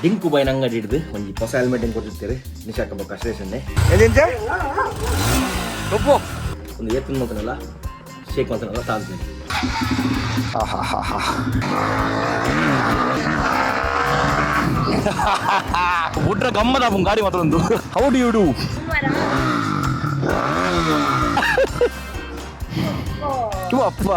ಡಿಂಕು ಬೈನ ಅಂಗಡಿ ಹಿಡಿದು ಒಂದು ಹೊಸ ಹೆಲ್ಮೆಟ್ ಹಿಂಗೆ ಕೊಟ್ಟಿರ್ತೀರಿ ನಿಶಾಕಬೇಕು ಸ್ಟೇಷನ್ನೇ ಒಪ್ಪು ಒಂದು ಏತ್ ಮಾಡ್ತಾನಲ್ಲ ಶೇಕ್ ಮಾಡ್ತಾನಲ್ಲ ತಾಳ್ತೀನಿ ಬಿಟ್ರೆ ಗಮ್ಮದ ಗಾಡಿ ಮಾತ್ರ ಒಂದು ಹೌದು ಇಡು ಅಪ್ಪ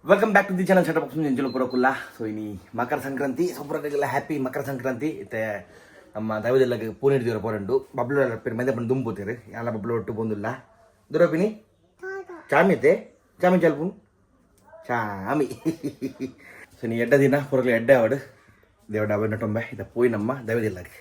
welcome back to the channel ಸೆಟಪ್ ಎಂಜಲು ಕೊಡೋಕಿಲ್ಲ ಸೊ ಇನಿ ಮಕರ ಸಂಕ್ರಾಂತಿ ಸೊಬ್ಬರಿಗೆಲ್ಲ ಹ್ಯಾಪಿ ಮಕರ ಸಂಕ್ರಾಂತಿ ಇತ್ತೆ ನಮ್ಮ ದೈವದೆಲ್ಲ ಪೂನೆ ಹಿಡಿದಿರೋ ಪೋರಂಡು ಬಬ್ಲು ಮಧ್ಯೆ ಬಂದು ದುಂಬೋತೀರಿ ಎಲ್ಲ ಬಬ್ಲು ಒಟ್ಟು ಬಂದಿಲ್ಲ ದುರಪಿನಿ ಚಾಮಿ ಐತೆ ಚಾಮಿ ಚಲ್ಪು ಚಾಮಿ ಸೊ ನೀ ಎಡ್ಡ ದಿನ ಪೂರಗಳು ಎಡ್ಡೆ ಆವಡು ದೇವಡ ಅವನ್ನ ಟೊಂಬೆ ಇದ ಪೋಯಿ ನಮ್ಮ ದೈವದೆಲ್ಲಗೆ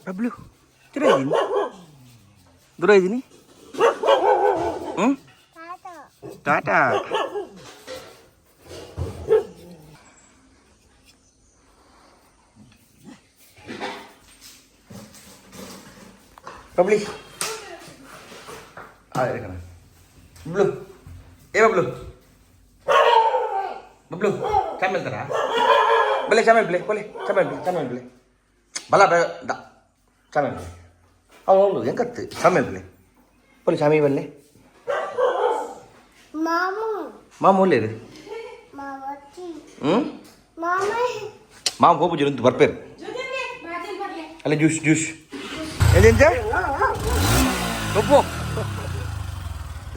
ಬಬ್ಲು ದೂರ ಇದ್ದೀನಿ ಹ್ಞೂ ಟಾಟಾ ಬಬ್ಲಿ ಬಬ್ಲು ಏ ಬಬ್ಲು ಬಬ್ಲು ಚಾಮೆ ಹೇಳ್ತಾರ ಬಲೆ ಚಾಮೆ ಬಿಲೆ ಕೊಲೆ ಚಾಮೆ ಬಿಲೆ ಬಲ ದ ಚಾಮೆ ಬಿಲೆ ಅವನು ಹೆಂಗತ್ತು ಚಾಮೆ ಬಿಲೆ ಕೊಲೆ ಚಾಮಿ ಬಲ್ಲೆ ಮಾಮ ಒಳ್ಳೆಯದು ಹ್ಞೂ ಮಾಮ ಹೋಗು ಜನ ಬರ್ಪೇರು ಅಲ್ಲ ಜ್ಯೂಸ್ ಎಲ್ಲಿಂದ ಒಪ್ಪು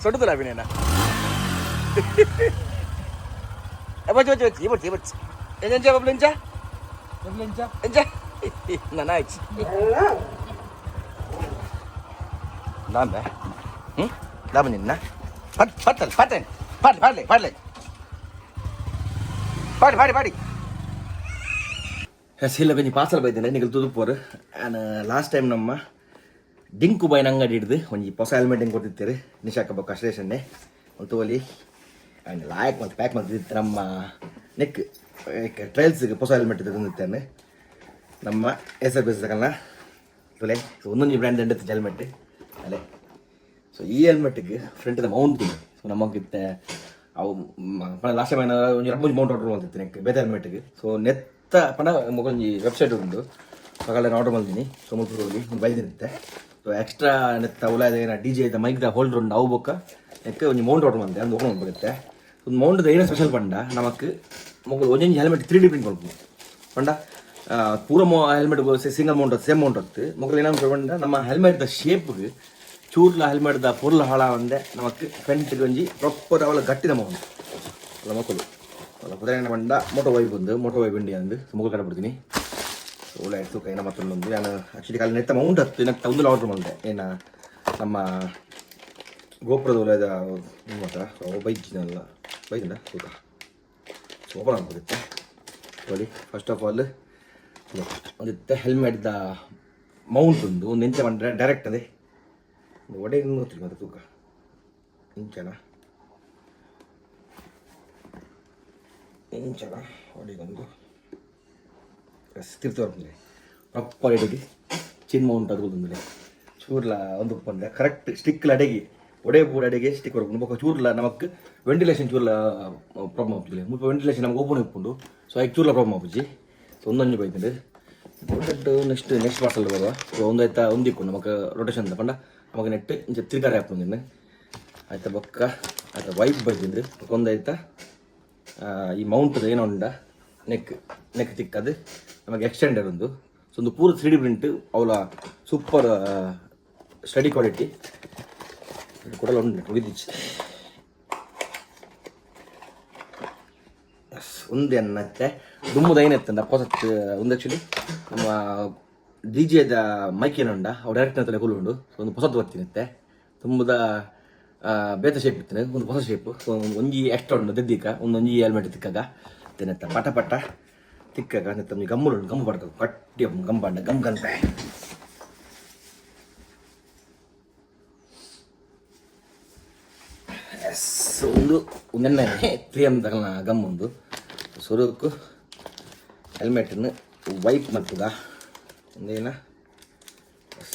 ಸೊಡ್ಡುದಿಲ್ಲ ಅಭಿನಯನ ಬಚ್ಚಿ ಎಂಜ ಬಬ್ಲು ಎಂಜ ನಾನು ಆಯ್ತು ನಾನು ಹ್ಞೂ ದಾಬ ನಿನ್ನ ಪಾಡಿ ಹೆಸರಿಲ್ಲ ಕೊಂಚ ಪಾರ್ಸಲ್ ಬೈದ್ದೇನೆ ನಿಗಲ್ ತುದುಪೋರು ನಾನು ಲಾಸ್ಟ್ ಟೈಮ್ ನಮ್ಮ ಡಿಂಕು ಬೈನ ಅಂಗಡಿ ಹಿಡಿದು ಒಂದು ಹೊಸ ಹೆಲ್ಮೆಟ್ ಹಿಂಗೆ ಕೊಟ್ಟಿರ್ತೀರಿ ನಿಶಾಕಬೇಕು ಸ್ಟೇಷನ್ನೇ ಒಂದು ತೋಲಿ ಆ್ಯಂಡ್ ಲಾಯಕ್ ಮತ್ತು ಪ್ಯಾಕ್ ಮಾಡ್ತಿದ್ದೆ ನಮ್ಮ ನೆಕ್ ಟ್ರಯಲ್ಸ್ಗೆ ಹೊಸ ಹೆಲ್ಮೆಟ್ ತಂದಿರ್ತೇನೆ ನಮ್ಮ ಹೆಸರು ಬೇಸಕಲ್ಲ ತೊಲೆ ಸೊ ಒಂದೊಂದು ಬ್ರ್ಯಾಂಡ್ ಎಂಡಿತ್ತು ಹೆಲ್ಮೆಟ್ ಅಲ್ಲೇ ಸೊ ಈ ಹೆಲ್ಮೆಟ್ಗೆ ಫ್ರಂಟಿದ ಮೌಂಟ್ ಇದೆ ಸೊ ನಮಗಿತ್ತೆ ಅವು ಲಾಸ್ಟ್ ಟೈಮ್ ಒಂದು ಎರಡು ಮೌಂಟ್ ಆರ್ಡರ್ ಮಾಡ್ತಿತ್ತು ನೆಕ್ ಬೇರೆ ಹೆಲ್ಮೆಟ್ಗೆ ಸೊ ನೆತ್ತ ಪಣ ಒಂಜಿ ವೆಬ್ಸೈಟ್ ಉಂಟು ಸಕಾಲ ಆರ್ಡರ್ ಮಾಡಿದ್ದೀನಿ ಸೋಮಲ್ಪುರಲ್ಲಿ ಒಂದು ಬೈದಿರುತ್ತೆ ಸೊ ಎಕ್ಸ್ಟ್ರಾ ನೆತ್ತ ಉಲಾದ ಏನ ಡಿ ಜೆ ಐತೆ ಮೈಕ್ದ ಹೋಲ್ಡರ್ ಉಂಟು ಅವು ಬೊಕ್ಕ ನೆಕ್ಕ ಒಂದು ಮೌಂಟ್ ಆರ್ಡರ್ ಮಾಡಿದೆ ಅದು ಹೋಗಿ ಬರುತ್ತೆ ಒಂದು ಮೌಂಟ್ದ ಏನೋ ಸ್ಪೆಷಲ್ ಪಂಡ ನಮಕ್ ಮೊಗಲು ಒಂದೊಂದು ಹೆಲ್ಮೆಟ್ 3D ಪ್ರಿಂಟ್ ಕೊಡ್ಬೋದು ಪಂಡ ಪೂರ helmet single mount same mount ಆಗ್ತು ಮೊಗಲು ಏನಾದ್ರು ಪಂಡ ನಮ್ಮ ಹೆಲ್ಮೆಟ್ದ ಶೇಪ್ಗೆ ಚೂರ್ಲ ಹೆಲ್ಮೆಟ್ದ ಪೊರ್ಲ ಹಾಳ ಒಂದೇ ನಮಕ್ ಫ್ರಂಟ್ಗೆ ಒಂಜಿ ಪ್ರಾಪರ್ ಅವಳ ಗಟ್ಟಿದ ಮೌಂಟ್ ಅಲ್ಲ ಮಕ್ಕಳು ಅಲ್ಲ ಕುದುರೆ ಪಂಡ ಮೋಟೋ ವೈಬ್ ಇಂಡಿಯಾ ಅಂದು ಮುಗಲ್ ಕಡೆ ಬಿಡ್ತೀನಿ ಒಳ್ಳೆ ಆಯಿತು ಕೈನ ಮತ್ತೊಂದು ನಾನು ಆ್ಯಕ್ಚುಲಿ ಕಾಲ ನೆತ್ತ ಮೌಂಟ್ ಹತ್ತು ನೆತ್ತ ಒಂದು ಆರ್ಡ್ರ್ ಮಾಡಿದೆ ಏನು ನಮ್ಮ ಗೋಪುರದ ಒಳ್ಳೆದ ಮಾತ್ರ ಬೈಕಿನಲ್ಲ ಬೈಕಿಂದ ತೂಕ ಸೊ ಓಪನ್ ಆಗ್ಬಿಡುತ್ತೆ ನೋಡಿ ಫಸ್ಟ್ ಆಫ್ ಆಲ್ ಒಂದಿತ್ತೆ ಹೆಲ್ಮೆಟ್ದ ಮೌಂಟ್ ಒಂದು ಎಂಚ ಮಾಡಿದ್ರೆ ಡೈರೆಕ್ಟ್ ಅದೇ ಒಡೆಗೆ ಗೊತ್ತಿಲ್ಲ ಮತ್ತೆ ತೂಕ ಇಂಚನ ಒಡೆಗೊಂದು ತಿರ್ತು ಬರ್ತದೆ ಪ್ರಾಪರ್ ಇಡಗಿ ಚಿನ್ ಮೌಂಟ್ ಅದು ಬಂದರೆ ಚೂರ್ಲ ಒಂದು ಬಂದರೆ ಕರೆಕ್ಟ್ ಸ್ಟಿಕ್ಲ ಅಡೆಗೆ ಒಡೆ ಬೂಡ ಅಡೆಗೆ ಸ್ಟಿಕ್ ಬರ್ಕೊಂಡು ಬೊಕ್ಕ ಚೂರ್ಲ ನಮಕ್ ವೆಂಟಿಲೇಷನ್ ಚೂರ್ಲ ಪ್ರಾಬ್ಲಮ್ ಆಗ್ತಿಲ್ಲ ಮುಲ್ಪ ವೆಂಟಿಲೇಷನ್ ನಮ್ಗೆ ಓಪನ್ ಇಟ್ಕೊಂಡು ಸೊ ಈಗ ಚೂರ್ಲ ಪ್ರಾಬ್ಲಮ್ ಆಗುಜಿ ಸೊ ಒಂದೊಂದು ಬೈತಂಡು ದೊಡ್ಡ ನೆಕ್ಸ್ಟ್ ಪಾರ್ಸಲ್ ಬರುವ ಸೊ ಒಂದು ಆಯ್ತಾ ಒಂದು ಇಕ್ಕೊಂಡು ನಮಕ್ ರೊಟೇಷನ್ ತಗೊಂಡ ನಮಗೆ ನೆಟ್ಟು ಇಂಚ ತಿರ್ಗಾರ ಹಾಕ್ಕೊಂಡಿದ್ದೆ ಆಯ್ತಾ ಬೊಕ್ಕ ಆಯ್ತಾ ವೈಪ್ ಬರ್ತಿದ್ದು ಒಂದಾಯ್ತಾ ಈ ಮೌಂಟ್ ಏನೋ ಉಂಡ ನೆಕ್ ತಿಕ್ಕದು ನಮಗೆ ಎಕ್ಸ್ಟೆಂಡರ್ ಒಂದು ಸೊ ಒಂದು ಪೂರ 3D ಪ್ರಿಂಟ್ ಅವಳ ಸೂಪರ್ ಸ್ಟಡಿ ಕ್ವಾಲಿಟಿ ಕೊಡಲ್ಲ ಉಂಟು ವಿದಿಚ್ಚು ಒಂದೇ ಅನ್ನತ್ತೆ ದುಮ್ಮದ ಏನಿತ್ತಂದ ಹೊಸತ್ತು ಒಂದು ಆ್ಯಕ್ಚುಲಿ ನಮ್ಮ ಡಿ ಜೆದ ಮೈಕ್ ಏನುಂಡ ಅವು ಡೈರೆಕ್ಟ್ ಹತ್ರ ಕೂಲು ಉಂಡು ಒಂದು ಹೊಸತ್ತು ಬರ್ತಿರುತ್ತೆ ತುಂಬದ ಬೇತ ಶೇಪ್ ಇತ್ತು ಒಂದು ಹೊಸ ಶೇಪು ಒಂಜಿ ಎಕ್ಸ್ಟ್ರಾ ಉಂಡು ದೆದ್ದೀಕ ಒಂದೊಂಜಿ ಹೆಲ್ಮೆಟ್ ತಿಕ್ಕಾಗ ತಿನ್ನತ್ತ ಪಟ ಪಟ ತಿಕ್ಕಾಗ ನೆತ್ತ ಗಮ್ಮು ಗಮ್ಮು ಪಡ್ಕ ಕಟ್ಟಿ ಗಮ್ ಪಂಡ ಗಮ್ ಗಂಪೆ ಒಂದು ನೆನ್ನೆ 3M ತಗಲ ಗಮ್ ಒಂದು ಸುರುಕು ಹೆಲ್ಮೆಟನ್ನು ವೈಪ್ ಮತ್ತುಗ ಒಂದೇನ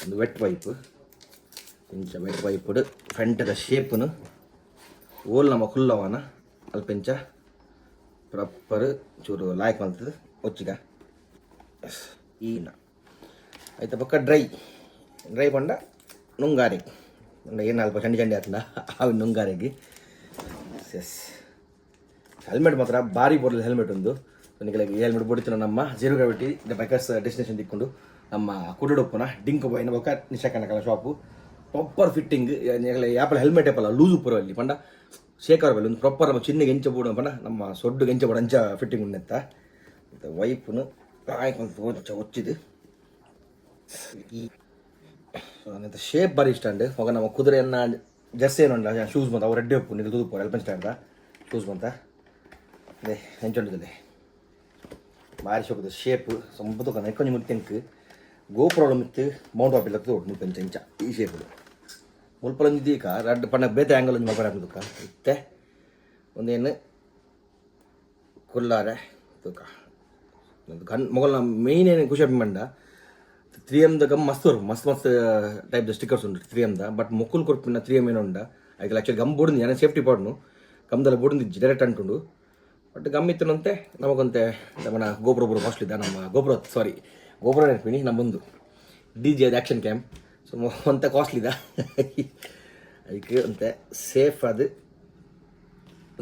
ಒಂದು ವೆಟ್ ವೈಪ್ ಇಂಚ ವೆಟ್ ವೈಪುಡು ಫ್ರಂಟದ ಶೇಪುನು ಓಲ್ ನಮ್ಮ ಕುಲ್ಲವನ ಅಲ್ಪೆಂಚ ಪ್ರಾಪರ್ ಚೂರು ಲಾಯ್ಕ್ ಮಲ್ತದ ಒಚ್ಚಿಗ ಈನ ಆಯ್ತ ಪಕ್ಕ ಡ್ರೈ ಪಂಡ ನುಂಗಾರೆ ಏನು ಅಲ್ಪ ಚಂಡಿ ಚಂಡಿ ಆತಂದ ಅವು ನುಂಗಾರೆಗೆ ಎಸ್ ಹೆಲ್ಮೆಟ್ ಮಾತ್ರ ಭಾರಿ ಬೋರ್ಡಲ್ಲಿ ಹೆಲ್ಮೆಟ್ ಒಂದು ನನಗೆ ಈ ಹೆಲ್ಮೆಟ್ ಬೋಡಿತ್ತು ನಮ್ಮ ಜೀರೋ ಗ್ರಾವಿಟಿ ಬೈಕರ್ಸ್ ಡೆಸ್ಟಿನೇಷನ್ ತಿಕ್ಕೊಂಡು ನಮ್ಮ ಕುಡಡೊಪ್ಪನ ಡಿಂಕ್ ಬಾಯ್ನ ಬೊಕ್ಕ ನಿಶಾಕನಕಲ ಶಾಪು ಪ್ರಾಪರ್ ಫಿಟ್ಟಿಂಗ್ ಯಾಪಲ ಹೆಲ್ಮೆಟ್ ಯಾಪಲ್ಲ ಲೂಸ್ ಉಪ್ಪರು ಅಲ್ಲಿ ಪಂಡ ಶೇಖರ್ ಬಲ್ಲಿ ಒಂದು ಪ್ರಾಪರ್ ನಮ್ಮ ಚಿನ್ನಗೆ ಎಂಚ ಬೋಡು ಪಂಡ ನಮ್ಮ ಸೊಡ್ಡುಗೆ ಎಂಚ ಬೋಡು ಅಂಚ ಫಿಟ್ಟಿಂಗ್ ಉಂಡೆತ್ತ ವೈಪ್ನು ಆಯ್ತು ಒಚ್ಚಿದು ಈ ಅಂತ ಶೇಪ್ ಭಾರಿ ಇಷ್ಟ ಅಂಡು ಮಗ ನಮ್ಮ ಕುದುರೆಯನ್ನ ಜರ್ಸಿ ಏನೊಂಡ ಶೂಸ್ ಬಂತ ಅವ್ರು ರೆಡ್ಡಿ ಉಪ್ಪು ನೀವು ತೂದು ಎಲ್ಪನ್ ಸ್ಟಾರ್ದ ಶೂಸ್ ಬಂತ ಅದೇ ಹೆಂಚೊಂಡದಲ್ಲಿ ಭಾರಿ ಶೋಕದ ಶೇಪ್ ಸಂಬತ್ತು ನೆಕ್ಕೊಂಜಿ ಮುತ್ತೆಂಕ್ ಗೋಪುರ ಮಿತ್ತು ಮೌಂಟ್ ಆಪಿಲ್ಲ ತೋಡು ಮುಲ್ಪಂಚ ಇಂಚ ಈ ಶೇಪು ಮುಲ್ಪಲೊಂದಿದ್ದೀಕ ರಡ್ ಪಣ್ಣ ಬೇತೆ ಆ್ಯಂಗಲ್ ಒಂದು ಮಗ ಹಾಕಿದುಕ ಇತ್ತೆ ಒಂದೇನು ಕೊಲ್ಲಾರೆ ತೂಕ ಗನ್ ಮೊಗಲ್ ಮೇಯ್ನ್ ಏನು ಖುಷಿ ಮಂಡ 3M ಗಮ್ ಮಸ್ತ್ ಮಸ್ತ್ ಟೈಪ್ ಸ್ಟಿಕ್ಕರ್ಸ್ ಉಂಟು 3M ಬಟ್ ಮೊಕ್ಕಲು ಕೊರ್ಪಿನ 3M ಏನೋ ಉಂಡ ಅದಕ್ಕೆ ಆ್ಯಕ್ಚುಲಿ ಗಮ್ ಬೋಡಿಂದು ನಾನು ಸೇಫ್ಟಿ ಪಾಡ್ನು ಗಮ್ದಲ್ಲ ಬೋಡಿಂದು ಡೈರೆಕ್ಟ್ ಅಂಟುಂಡು ಬಟ್ ಗಮ್ ಇತ್ತನಂತೆ ನಮಗಂತೆ ನಮ್ಮನ ಗೋಪುರ ಕಾಸ್ಟ್ಲಿದ್ದ ನಮ್ಮ ಗೋಪುರ ನೆನಪಿನಿ ನಮ್ಮೊಂದು DJ ಅದು ಆ್ಯಕ್ಷನ್ ಕ್ಯಾಮ್ ಸೊ ಅಂತ ಕಾಸ್ಟ್ಲಿದ ಅದಕ್ಕೆ ಅಂತೆ ಸೇಫ್ ಅದು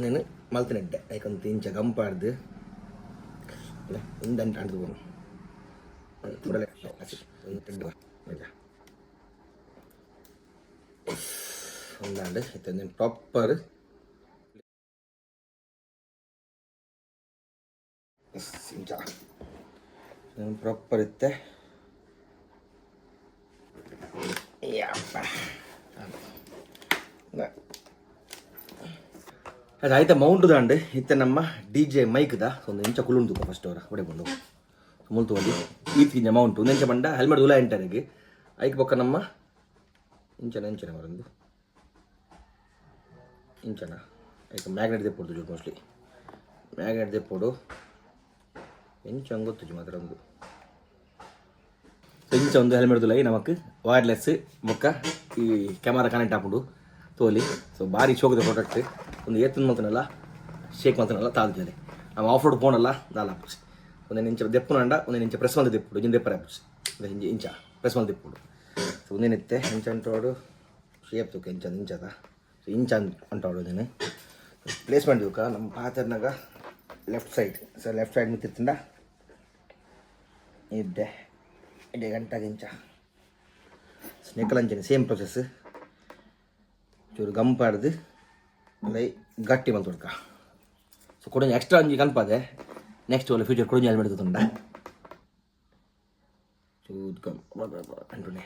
నేను మల్తనెడ్డే కొంత ఇంచ గంపాడుదు ఉందంటే అంటు చూడలే ఉందండి అయితే నేను ప్రాపర్ ఇంచ నేను ప్రాపర్ ఇస్తే ಅದು ಆಯ್ತಾ ಮೌಂಟ್ದ ಅಂಡ್ ಇತ್ತೆ ನಮ್ಮ DJ ಮೈಕ್ದ ಒಂದು ಇಂಚ ಕುಲುಂಡು ಫಸ್ಟ್ ಅವರ ಹೊಡೆಕೊಂಡು ಮುಲ್ತು ಒಂದು ಈತ್ಗಿಂಜ ಮೌಂಟ್ ಒಂದು ಇಂಚ ಬಂಡ ಹೆಲ್ಮೆಟ್ ಉಲ ಎಂಟರಿಗೆ ಐಕ್ ಪಕ್ಕ ನಮ್ಮ ಇಂಚನ ಮರಂದು ಇಂಚನ ಐಕ ಮ್ಯಾಗ್ನೆಟ್ ದೆಪ್ಪೊಡು ಜೋ ಮೋಸ್ಟ್ಲಿ ಮ್ಯಾಗ್ನೆಟ್ ದೆಪ್ಪೊಡು ಎಂಚ ಗೊತ್ತು ಮಾತ್ರ ಒಂದು ಇಂಚ ಒಂದು ಹೆಲ್ಮೆಟ್ ದುಲೈ ನಮಕ್ ವೈರ್ಲೆಸ್ ಮೊಕ್ಕ ಈ ಕ್ಯಾಮರಾ ಕನೆಕ್ಟ್ ಹಾಕೊಂಡು ತೋಲಿ ಸೊ ಭಾರಿ ಶೋಕದ ಪ್ರಾಡಕ್ಟ್ ಒಂದು ಏತನ ಮಲ್ತನಲ್ಲ ಶೇಕ್ ಮಲ್ತನಲ್ಲ ತಾಳ್ತದೆ ನಾವು ಆಫ್ ರೋಡ್ పోనಲ್ಲ ದಾಲ ಒಂದೇನು ಇಂಚ ದೆಪ್ಪುನಂಡ ಒಂದೇನು ಇಂಚ ಪ್ರೆಸ್ ಮಲ್ದ ದೆಪ್ಪುಡು ಜಿಂದೆ ಪರ ಇಂಚ ಪ್ರೆಸ್ ಮಲ್ದ ದೆಪ್ಪುಡು ಸೊ ಒಂದೇನಿತ್ತೆ ಇಂಚ ಅಂಟೋಡು ಶೇಪ್ ತೂಕ ಇಂಚದ ಸೊ ಇಂಚ ಅಂಟೋಡು ಅದೇನು ಪ್ಲೇಸ್ಮೆಂಟ್ ತೂಕ ನಮ್ಮ ಪಾತ್ರನಾಗ ಲೆಫ್ಟ್ ಸೈಡ್ ಮಿತ್ತಿತ್ತಂಡ ಇದ್ದೆ ಗಂಟಾಗ ಇಂಚ ಸ್ನೇಕಲ್ ಅಂಚನೆ ಸೇಮ್ ಪ್ರೊಸೆಸ್ ಚೂರು ಗಂಪಾಡ್ದು ಲೈ ಗಟ್ಟಿ ಬಂತು ಹುಡ್ಕ ಸೊ ಕೊಡಂಜಿ ಎಕ್ಸ್ಟ್ರಾ ಅಂಜಿ ಕನ್ಪದೆ ನೆಕ್ಸ್ಟ್ ಒಳ್ಳೆ ಫ್ಯೂಚರ್ ಕೊಡಂಜಿ ಅಲ್ಲಿ ಬಿಡ್ತುಂಡ ಚೂರು ಗಮ್ ಅಂಟುನೆ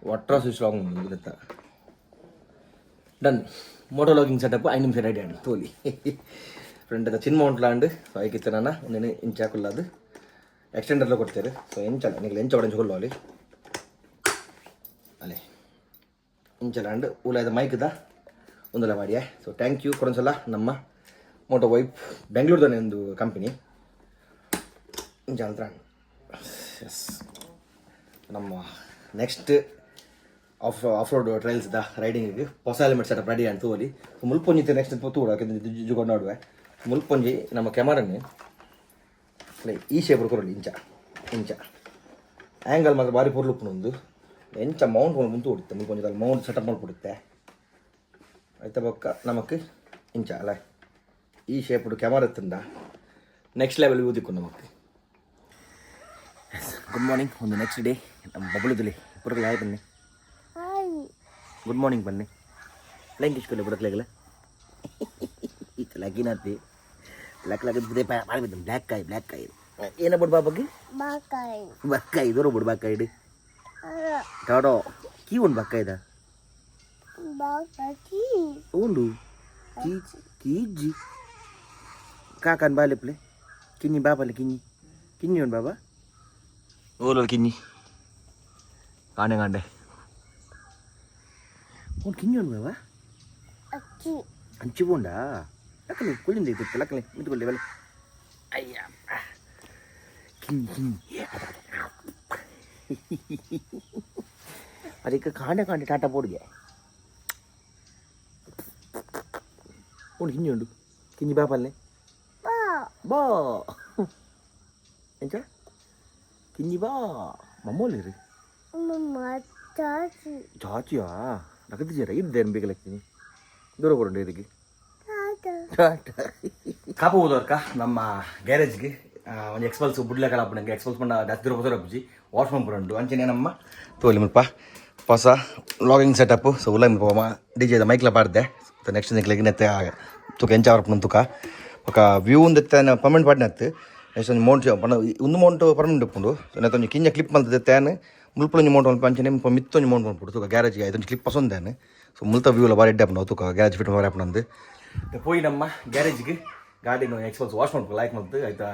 ಒಟ್ರಾ ಸ್ಟ್ರಾಂಗ್ ಗೊತ್ತ ಡನ್ ಮೋಟೋ ಲಾಗಿಂಗ್ ಸೆಟಪ್ 5 ನಿಮಿಷ ರೆಡಿ ಅಂಡು ತೋಲಿ ಫ್ರೆಂಡ್ ಅದು ಚಿನ್ ಮೌಂಟ್ ಲಾಂಡ್ ಸೊ ಐಕಿತ್ತು ನಾನು ಒಂದೇನು ಇಂಚ ಹಾಕಲ್ಲ ಎಕ್ಸ್ಟೆಂಡರ್లో ಕೊಡ್ತಾರೆ ಸೊ ಎಂಚಲ್ಲ ನೀವು ಎಂಚ ಹೊಡೆಂಚು ಕೊಲ್ಲೋಲಿ ಅಲ್ಲೇ ಇಂಚಲಾಂಡ್ ಉಲಾದ ಮೈಕ್ದ ಒಂದಲ್ಲ ಮಾಡಿಯೇ ಸೊ ಥ್ಯಾಂಕ್ ಯು ಕೊಡೊಂದ್ಸಲ ನಮ್ಮ ಮೋಟೋ ವೈಪ್ ಬೆಂಗಳೂರದನೇ ಒಂದು ಕಂಪನಿ ಇಂಚ ಎಸ್ ನಮ್ಮ ನೆಕ್ಸ್ಟ್ ಆಫ್ ರೋಡ್ ಟ್ರಯಲ್ಸ್ದ ರೈಡಿಂಗಿಗೆ ಹೊಸ ಹೆಲ್ಮೆಟ್ ಸೆಟಪ್ ರೆಡಿ ಅಂತ ತೋಲಿ ಮುಲ್ಪೊಂಜಿ ನೆಕ್ಸ್ಟ್ ತೂಡ ಜುಗೊಂಡು ನೋಡುವೆ ಮುಲ್ಪೊಂಜಿ ನಮ್ಮ ಕ್ಯಾಮರನ್ನೇ ಈ ಶೇಪ್ ಕೊರಲಿ ಇಂಚ ಆ್ಯಂಗಲ್ ಮಾತ್ರ ಭಾರಿ ಪೊರ್ಲುಪ್ಪುನೊಂದು ಎಂಚ ಮೌಂಟ್ ಮುಂತು ಹೊಡಿತೆ ಮುಲ್ಪ ಕೊಂಚ ಮೌಂಟ್ ಸೆಟಪ್ ಮಾಡಿಬಿಡುತ್ತೆ ಆಯ್ತಾ ಬೊಕ್ಕ ನಮಕ್ ಇಂಚ ಅಲ್ಲ ಈ ಶೇಪ್ಡು ಕ್ಯಾಮರಾ ಎತ್ತಂಡ ನೆಕ್ಸ್ಟ್ ಲೆವೆಲ್ ಊದಿಕ್ಕು ನಮಕ್ ಗುಡ್ ಮಾರ್ನಿಂಗ್ ಒಂದು ನೆಕ್ಸ್ಟ್ ಡೇ ನಮ್ಮ ಬಬ್ಳುದಲ್ಲಿ ಬುಡಕಲೆ ಹಾಯ್ ಬನ್ನಿ ಗುಡ್ ಮಾರ್ನಿಂಗ್ ಬನ್ನಿ ಲೈಂಗ್ ಇಸ್ಕೊಳ್ಳಿ ಬುಡಕಲೆಗಲ ಲಗಿನತ್ತಿ ಬ್ಲ್ಯಾಕ್ ಬುದೇ ಮಾಡಿಬಿದ್ದು ಬ್ಲ್ಯಾಕ್ ಕಾಯಿ ಏನ ಬಿಡು ಬಾಬಾಗೆ ಬಕ್ಕಾಯಿ ದೂರ ಬಿಡು ಬಕ್ಕಾಯಿ ಟಾಡೋ ಕೀ ಒಂದು ಬಕ್ಕಾಯ್ದ Ulu. Kiji. Kakan balik le. Kini baba le kini. Kini on baba. Ulu kini. Kande. Oh kini on baba. Anci bonda. Lakale kulin deh itu lakale. Itu boleh balik. Ayah. Kini. ಅದಕ್ಕೆ ಕಾಂಡೆ ಟಾಟಾ ಬೋರ್ಡ್ಗೆ ಉಂಡು ಕಿಂಜಿ ಉಂಡು ಕಿಂಜಿ ಬಾಪಲ್ಲೆ ಬಾ ಎಂಚ ಕಿಂಜಿ ಬಾ ಮಮ್ಮೋಲಿರಿ ಚಾಚಿಯಾ ನಗದಿದ್ದೀರ ಇದ್ದೇನು ಬೇಕಲಾಗ್ತೀನಿ ದೂರ ಕೊಡಂಡು ಇದಕ್ಕೆ ಕಾಪ ಹೋದವ್ರಕ್ಕ ನಮ್ಮ ಗ್ಯಾರೇಜ್ಗೆ ಒಂದು ಎಕ್ಸ್ಪಲ್ಸ್ ಬುಡ್ಲೆಕಲ್ಲ ನಂಗೆ ಎಕ್ಸ್ಪಲ್ಸ್ ಪಂಡ ಜಾಸ್ತಿ ದೂರ ಹೋದ್ರೆ ಅಪ್ಪಜಿ ವಾಶ್ ಮಾಡ್ಬಿಡು ಅಂಚನೆ ನಮ್ಮ ತೋಲಿ ಮುಲ್ಪ ಹೊಸ ವ್ಲಾಗಿಂಗ್ ಸೆಟಪ್ ಸೊ ಉಲ್ಲ ಮುಲ್ಪ ಡಿಜೆ ಮೈಕ್ಲ ಪಾಡ್ದೆ ನೆಕ್ಸ್ಟ್ ನಿಕ್ಲಿಗೆ ನೆತ್ತೆ ತುಕ ಎಂಚ ಅವರಪ್ಪ ತುಕ ఒక వ్యూ ఉంది పర్మనెంట్ పడినట్టు నెక్స్ట్ మౌంట్ ಒಂದು ಮೌಂಟ್ ಪರ್ಮನೆಂಟ್ ಉಪ್ಪುಂಡು ನೆತ್ತೊಂದು ಕಿಂಜ ಕ್ಲಿಪ್ ಮಲ್ತದೆ ತೇನು ಮುಲ್ಪೊಂದು ಮೌಂಟ್ ಒಂದು ಪಂಚನೆ ಮಿತ್ತೊಂದು ಮೌಂಟ್ ಮಾಡ್ಬಿಡು ತುಕ ಗ್ಯಾರೇಜ್ಗೆ ಐದೊಂದು ಕ್ಲಿಪ್ ಪಸೊಂದೇನು ಸೊ ಮುಲ್ತ ವ್ಯೂಲ ಬಾರಿ ಎಡ್ಡೆ ಅಪ್ಪ ತುಕ ಗ್ಯಾರೇಜ್ ಫಿಟ್ ಮಾಡಿ ಅಪ್ಪನಂದು ಪೋಯಿ ನಮ್ಮ ಗ್ಯಾರೇಜ್ಗೆ ಗಾಡಿನ ಎಕ್ಸ್ಪಲ್ಸ್ ವಾಶ್ ಮಾಡ್ಕೊ ಲೈಕ್ ಮಾಡ್ತು ಆಯ್ತಾ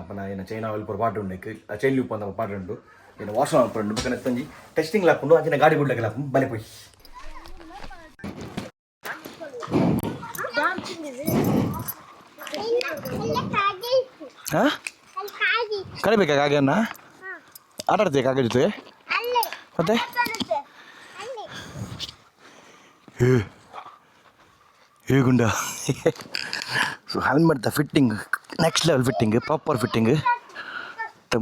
ಅಪ್ಪನ ಏನು ಚೈನಾ ಆಯಿಲ್ ಪೂರ ಪಾಡು ಉಂಡು ಚೈನ್ ಲೂಪ್ ಅಂತ ಪಾಡು ಉಂಡು ಏನು ವಾಶ್ ಮಾಡ್ಕೊಂಡು ಬೇಕಾದ್ರೆ ತಂಜಿ ಟೆಸ್ಟಿಂಗ್ ಹಾಕೊಂಡು ಅಂಚಿನ ಗಾಡಿ ಗುಡ್ಡಕ್ಕೆ ಹಾಕೊಂಡು ಬಲೆ ಪೋಯಿ ಹಾಂ ಕರಿಬೇಕಾ ಕಾಗೆಯನ್ನ ಆಟ ಆಡ್ತೀಯ ಕಾಗೆ ಜೊತೆ ಮತ್ತೆ ಹೇಗುಂಡ so helmet fitting next level fitting proper fitting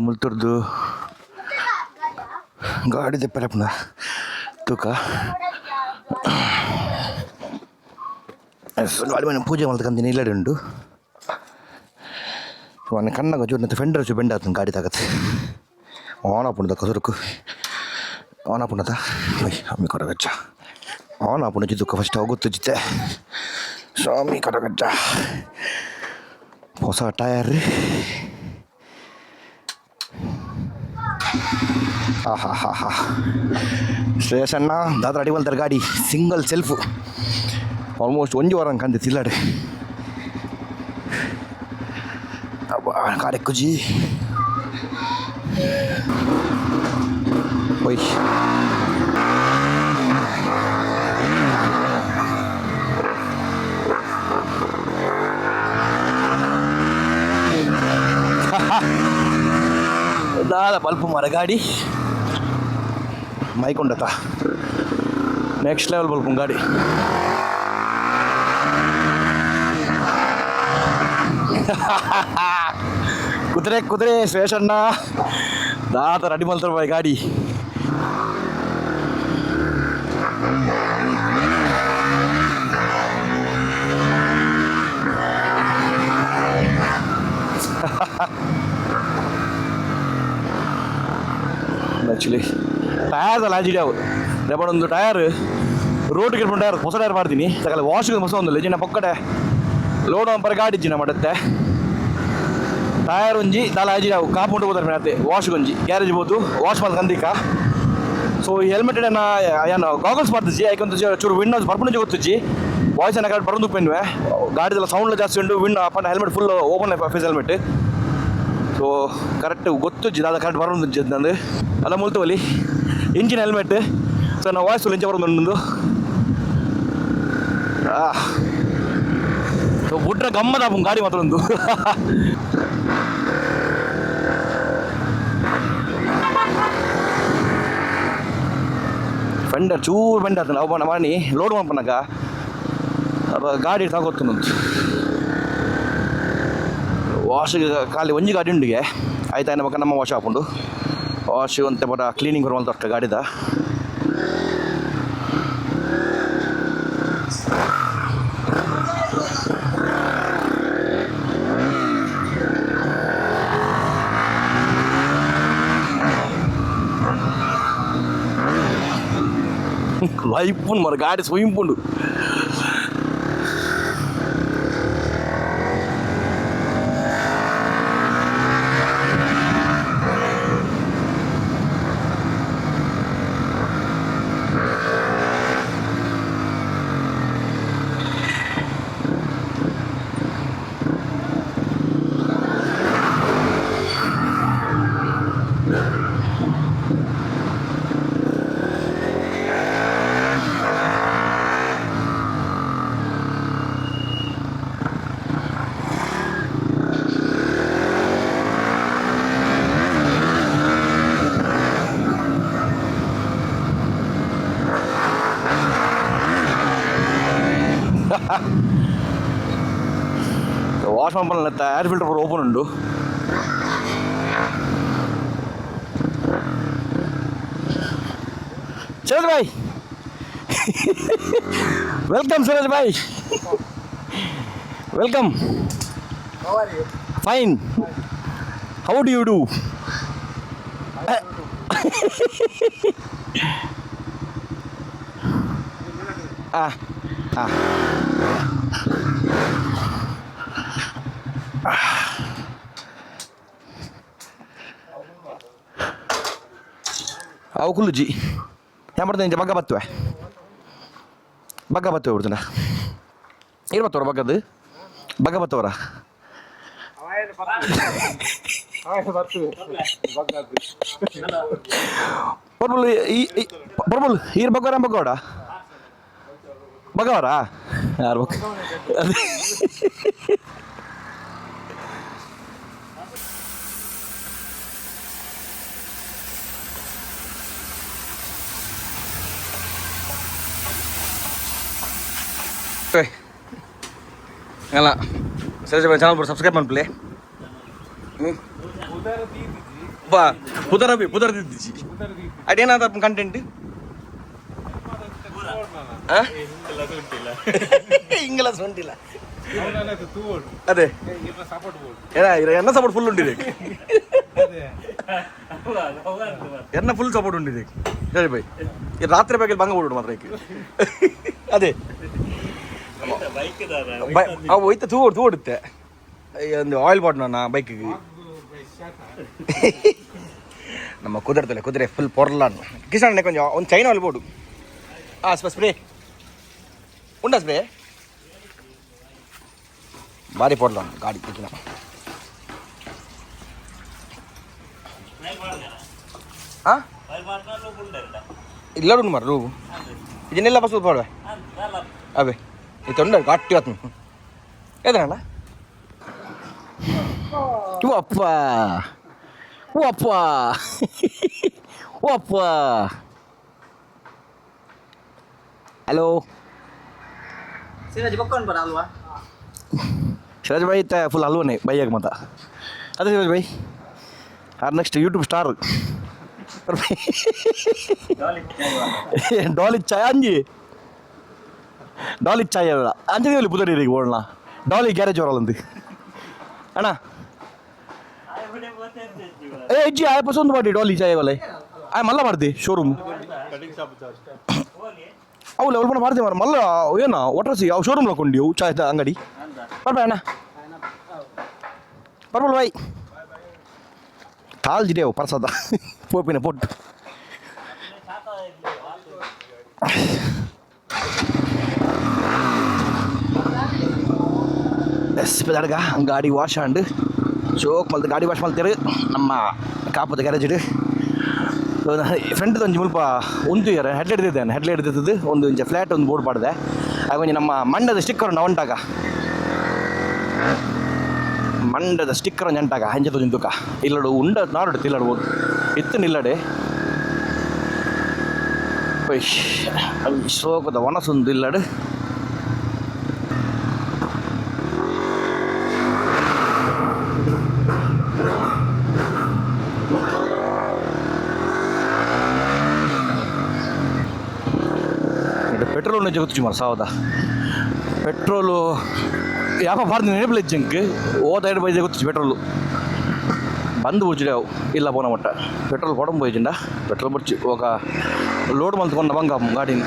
ಮುಲ್ತುರ್ದು ಗಾಡಿದೆ ಪೆರಪ್ನ ತೂಕ ಗಾಡಿ ಮನೆ ಪೂಜೆ ಮಾಡ್ತಕ್ಕಂತೀನಿ ಇಲ್ಲಡೆ ಉಂಟು ನನ್ನ ಕಣ್ಣಾಗ ಚೂರು ಫೆಂಡರ್ ಚೂ ಬೆಂಡ್ ಆಗ್ತದೆ ಗಾಡಿ ತಾಗತ್ತೆ ಆನ್ ಆಪುಂಡದ ಕಸುರುಕು ಆನ್ ಆಪುಂಡದ ಅಮ್ಮಿ ಕೊಡಗಜ್ಜ ಆನ್ ಆಪುಂಡ ಜಿದ್ದುಕ ಫಸ್ಟ್ ಹೋಗುತ್ತು ಜಿತ್ತೆ ಸ್ವಾಮಿ ಕೊಡಗಜ್ಜ ಹೊಸ ಟಯರ್ ಹಾ ಶ್ರೇಯಸ್ ಅಣ್ಣ ದಾದ್ರ ಅಡಿ ಮಲ್ತಾರೆ ಗಾಡಿ ಸಿಂಗಲ್ ಸೆಲ್ಫು ಆಲ್ಮೋಸ್ಟ್ ಒಂದು ವಾರ ಕಂದಿತ್ತು ಇಲ್ಲಡೆ ಕಾಡೆಕ್ಕುಜಿ ಒಯ್ ದಾದ ಬಲ್ಪು ಮರ ಗಾಡಿ ಮೈಕೊಂಡತ ನೆಕ್ಸ್ಟ್ ಲೆವೆಲ್ ಬಲ್ಪು ಗಾಡಿ ಕುದುರೆ ಶ್ರೇಷಣ್ಣ ದಾತ ರೆಡಿ ಮಲ್ತಾರೆ ಬಾಯ್ ಗಾಡಿ ಆ್ಯಕ್ಚುಲಿ ಟಯರ್ಸ್ ಅಲ್ಲ ಆಜಿಡ್ಯಾವು ರೇಪಡೊಂದು ಟಯರ್ ರೋಡ್ ಕೆಟ್ಕೊಂಡು ಟಯರ್ ಹೊಸ ಟಯರ್ ಮಾಡ್ತೀನಿ ತಗಲ್ಲ ವಾಶ್ಗೆ ಹೊಸ ಒಂದು ಲೆಜಿನ ಪಕ್ಕಡೆ ಲೋಡ್ ಪರ ಗಾಡಿ ಇಜ್ಜಿನ ಮಾಡತ್ತೆ ಟಯರ್ ಒಂಜಿ ದಾಲ ಆಜಿಡ್ಯಾವು ಕಾಪುಂಡು ಹೋದ್ರೆ ಮೇಡತ್ತೆ ವಾಶ್ ಒಂಜಿ ಗ್ಯಾರೇಜ್ ಬೋದು ವಾಶ್ ಮಾಡಿ ಕಂದಿಕ್ಕ ಸೊ ಈ ಹೆಲ್ಮೆಟ್ ಏನು ಗಾಗಲ್ಸ್ ಮಾಡ್ತಿಜ್ಜಿ ಯಾಕೊಂದು ಚೂರು ವಿಂಡೋಸ್ ಬರ್ಪುಂಜಿ ಗೊತ್ತಿಜ್ಜಿ ವಾಯ್ಸ್ ಅನ್ನ ಗಾಡಿ ಬರೋದು ಪೆನ್ವೆ ಗಾಡಿದೆಲ್ಲ ಸೌಂಡ್ ಜಾಸ್ತಿ ಉಂಟು ವಿಂಡ್ ಅಪ್ಪನ helmet full open face helmet so correct ಗೊತ್ತಿಜ್ಜಿ ದಾದ ಕರೆಕ್ಟ್ ಬರೋದು ನಂದು ಅಲ್ಲ ಮುಲ್ತವಲ್ಲಿ ಇಂಜಿನ್ ಹೆಲ್ಮೆಟ್ ಸೊ ನಾವು ವಾಯ್ಸ್ ಇಂಚ ಬರೋದು ಸೊ ಬಿಟ್ರೆ ಗಮ್ಮತ್ ಆಪು ಗಾಡಿ ಮಾತ್ರ ಒಂದು ಫೆಂಡರ್ ಚೂರು ಬೆಂಡ್ ಆಗ್ತಾನೆ ಅವನ ಮಾಡಿ ಲೋಡ್ ಮಾಡ್ಪನಾಗ ಗಾಡಿ ತಾಗೊತ್ತುಂಟು ವಾಶಿಗೆ ಖಾಲಿ ಒಂಜಿ ಗಾಡಿ ಉಂಡಿಗೆ ಆಯ್ತಾ ನಮ್ಮ ನಮ್ಮ ವಾಶ್ ಹಾಕೊಂಡು ವಾಶ್ ಅಂತೆ ಬರ ಕ್ಲೀನಿಂಗ್ ಬರುವಂಥ ಅಷ್ಟ ಗಾಡಿದ ಲೈಫ್ ಮರ ಗಾಡಿ ಸ್ವಿಮ್ ಪುಂಡು ವಾಶ್ ಮಾಡ್ಕೊಳ್ಳ ಏರ್ ಫಿಲ್ಟರ್ ಕೂಡ ಓಪನ್ ಉಂಟು. सूरज भाई वेलकम सूरज भाई welcome. How are you? Fine. How do you do? Ah. Aku luji. Yang pertama ini baga batu bertuna. Ini batu orang baga batu orang. Purple, here baga orang baga orang. Baga orang. Yaar baga. Oke, ngala. Saya coba channel baru subscribe man play. Ba, putar di diji. Ada na ta content? Hah? Inglas untila. Ade. Enna support full undi dek. Enna full support undi dek. Jai bhai. Ye ratre bagel banga bodu matra ek. Ade. ಹೋಯ್ತು ತೂಡುತ್ತೆ ಒಂದು oil ಬಾಟ್ನ ಬೈಕಿಗೆ ನಮ್ಮ ಕುದುರೆ full ಪೊರ್ಲಾನ್ ಕಿಸಣ್ಣ ಕೊಂಚ ಒಂದು China oil ಬೋಡು spray ಉಂಡ spray ಭಾರಿ ಪೊರ್ಲಾನ್ ಗಾಡಿ ಕಿಚನ ಇಲ್ಲಡು ಮಾರ ರೂಬು ಇದನ್ನೆಲ್ಲ ಬಸ್ ಪಡುವೆ ಅವೇ ಇದು ತೊಂದರೆ ಗಟ್ಟಿ ಹೊತ್ತು ಎದನಲ್ಲ ಅಪ್ಪ hello Sila jebak kon pada alwa. Siraj Bhai ಇತ್ತ ಫುಲ್ ಹಲ್ವನೇ ಬೈಯಾಗ ಮತ ಅದೇ ಸಿರಾಜ್ ಭಾಯಿ ಆರ್ ನೆಕ್ಸ್ಟ್ ಯೂಟ್ಯೂಬ್ ಸ್ಟಾರ್ ಡಾಲಿ ಚಾಯ್ ಡಾಲಿ ಚಾಯ್ ಅಂಜಲಿ ಪುದರಿ ಓಡಣ ಡಾಲಿ ಗ್ಯಾರೇಜ್ ಅವರಲ್ಲಂದು ಅಣ್ಣ ಏ ಅಜ್ಜಿ ಆಯ ಪಸಂದ್ ಮಾಡಿ ಡಾಲಿ ಚಾಯ್ ಅವಲ್ಲ ಆಯ ಮಲ್ಲ ಮಾಡ್ದೆ ಶೋರೂಮ್ ಅವು ಲೆವೆಲ್ ಮಾಡ್ದೆ ಮಾರ ಮಲ್ಲ ಏನ ಒಟ್ರಸಿ ಅವು ಶೋರೂಮ್లో ಕೊಂಡಿವು ಚಾಯ್ ಅಂಗಡಿ ಬರ್ಬೇ ಅಣ್ಣ ಬರ್ಬಲ್ ಬಾಯ್ ತಾಲ್ ಜಿಡೇವು ಪರ್ಸದ ಪೋಪಿನ ಪೊಟ್ಟು ಎಸ್ಪೆದಾಗ ಗಾಡಿ ವಾಶ್ ಆಂಡ್ ಶೋಕ್ ಮಲ್ತು ಗಾಡಿ ವಾಶ್ ಮಲ್ತೇರು ನಮ್ಮ ಕಾಪದ ಗ್ಯಾರೇಜ್ ಫ್ರಂಟ್ ಒಂಜಿ ಮುಲ್ಪ ಒಂದು ಹೆಡ್ಲೈಟ್ ಹಿಡಿದಿದ್ದು ಒಂದು ಇಂಚ ಫ್ಲ್ಯಾಟ್ ಒಂದು ಬೋರ್ಡ್ ಪಾಡಿದೆ ಆಗ ಒಂಜಿ ನಮ್ಮ ಮಂಡದ ಸ್ಟಿಕ್ಕರ್ ಒಂಟಾಗ ಮಂಡದ ಸ್ಟಿಕ್ಕರ್ ಒಂದು ಎಂಟಾಗ ಹಂಚದ ನಿಂತುಕ ಇಲ್ಲಡು ಉಂಡ ನಾಡು ತಿಲ್ಲಡ್ಬೋದು ಇತ್ತು ನಿಲ್ಲಡೆ ಶೋಕದ ಒಣಸೊಂದು ಇಲ್ಲಡು ಪೆಟ್ರೋಲ್ ಜಗತ್ತು ಸುಮಾರು ಸಾವದ ಪೆಟ್ರೋಲು ಯಾಪ ಬಾರ್ದು ನೆನಪಿಲ್ಲ ಓದ ಎರಡು ಬೈದೆ ಗೊತ್ತು ಪೆಟ್ರೋಲು ಬಂದು ಬುಜ್ಜಿಡೆ ಅವು ಇಲ್ಲ ಪೋನ ಮಟ್ಟ ಪೆಟ್ರೋಲ್ ಕೊಡಂ పోయిండ పెట్రోల్ బుచ్చి ఒక load మంతుకున్న Banga గాడిని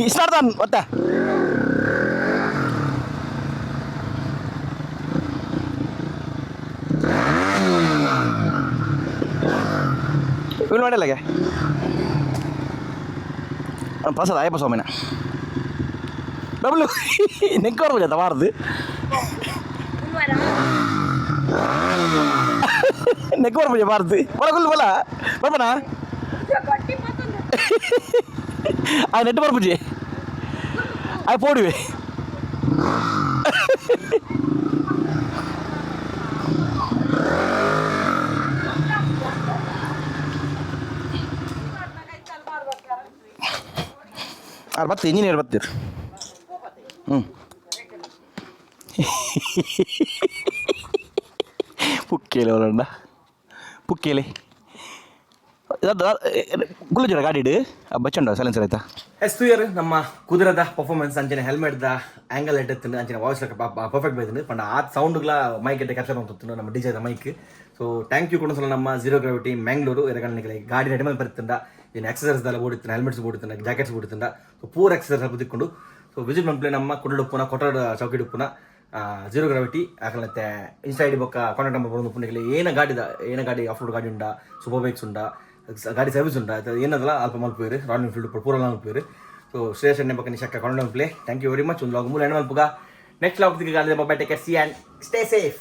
Istardan, what the? Will not like a pass. I was a minute. Double, Nick, the neck ಬರ್ಪುಜೆ ಬಾರ್ದು ಬರಗುಲ್ ಬಲ ಬರ್ಪನ ಆ ನೆಟ್ ಬರ್ಪುಜೆ ಆ ಪೋಡಿವೆ ಅದು ಬತ್ತು ಇಂಜಿನಿಯರ್ ಬರ್ತೀರಿ ಪುಕ್ಕೇಲೆ ಅವರಣ್ಣ ಪುಕ್ಕೇಲೆ ಗುಲ್ಲಜರ ಗಾಡಿ ಬಚ್ಚಂಡ ಸೈಲೆನ್ಸರ್ ಆಯ್ತಾ ಎಷ್ಟು ಇಯರ್ ನಮ್ಮ ಕುದುರದ ಪರ್ಫಾರ್ಮೆನ್ಸ್ ಅಂಚನೆ ಹೆಲ್ಮೆಟ್ದ ಆ್ಯಂಗಲ್ ಎಟ್ಟೆತ್ತು ಅಂಚನೆ ವಾಯ್ಸ್ ಪರ್ಫೆಕ್ಟ್ ಬೈతుంది ಪಂಡ ಆ ಸೌಂಡ್ಗಳ ಮೈಕ್ ಎಟ್ಟೆ ಕ್ಯಾಪ್ಚರ್ ಮಾಡ್ತಿತ್ತು ನಮ್ಮ ಡಿಜೆದ ಮೈಕ್ ಸೊ ಥ್ಯಾಂಕ್ ಯು ಕೂಡ ಸಲ ನಮ್ಮ ಝೀರೋ ಗ್ರಾವಿಟಿ ಮ್ಯಾಂಗ್ಳೂರು ಎರಗಣ್ಣಿಗೆ ಗಾಡಿ ರೆಡಿ ಮೇಲೆ ಬರುತ್ತಂಡ ಏನು ಎಕ್ಸಸೈಸ್ದೆಲ್ಲ ಓಡಿತ್ತು ಹೆಲ್ಮೆಟ್ಸ್ ಓಡಿತ್ತಂಡ ಜಾಕೆಟ್ಸ್ ಓಡಿತ್ತಂಡ ಸೊ ಪೂರ ಎಕ್ಸಸೈಸ್ ಸ್ವಲ್ಪ ತಿಕ್ಕೊಂಡು ಸೊ ವಿಸಿಟ್ ಮಂಪ್ಲೆ ನಮ್ಮ ಕುಡ್ಲುಪ್ಪುನ ಕೊಟ್ಟಡ ಚೌಕಿಡ್ ಉಪ್ಪುನ ಝೀರೋ ಗ್ರಾವಿಟಿ ಯಾಕಂದ್ರೆ ಇನ್ಸ್ಟಾ ಐಡಿ ಬೊಕ್ಕ ಕಾಂಟ್ಯಾಕ್ಟ್ ನಂಬರ್ ಬರೋದು ಉಪ್ಪುನಿಗೆ ಏನ ಗಾಡಿ ಆಫ್ ರೋಡ್ ಗಾಡಿ ಉಂಡ ಸೂಪರ್ ಬೈಕ್ಸ್ ಉಂಡ ಗಾಡಿ ಸರ್ವಿಸ್ ಉಂಡ ಏನದಲ್ಲ ಅಲ್ಪ ಮಲ್ಪೇರು ರಾಯಲ್ ಎನ್ಫೀಲ್ಡ್ ಪೂರ ಮಲ್ಪೇರು ಸೊ ಶ್ರೇಯಸ್ ಎಣ್ಣೆ ಬಕ್ಕ ನಿಶಕ್ಕ ಕಾಂಟ್ಯಾಕ್ಟ್ ಮಲ್ಪಲೆ ಥ್ಯಾಂಕ್ ಯು ವೆರಿ ಮಚ್ ಒಂದು ಲಾಗ್ ಮೂಲ ಎಣ್ಣೆ ಮಲ್ಪುಗ ನೆಕ್ಸ್ಟ್ ಲಾಗ್ ಗಾಡಿ bye take care see and stay safe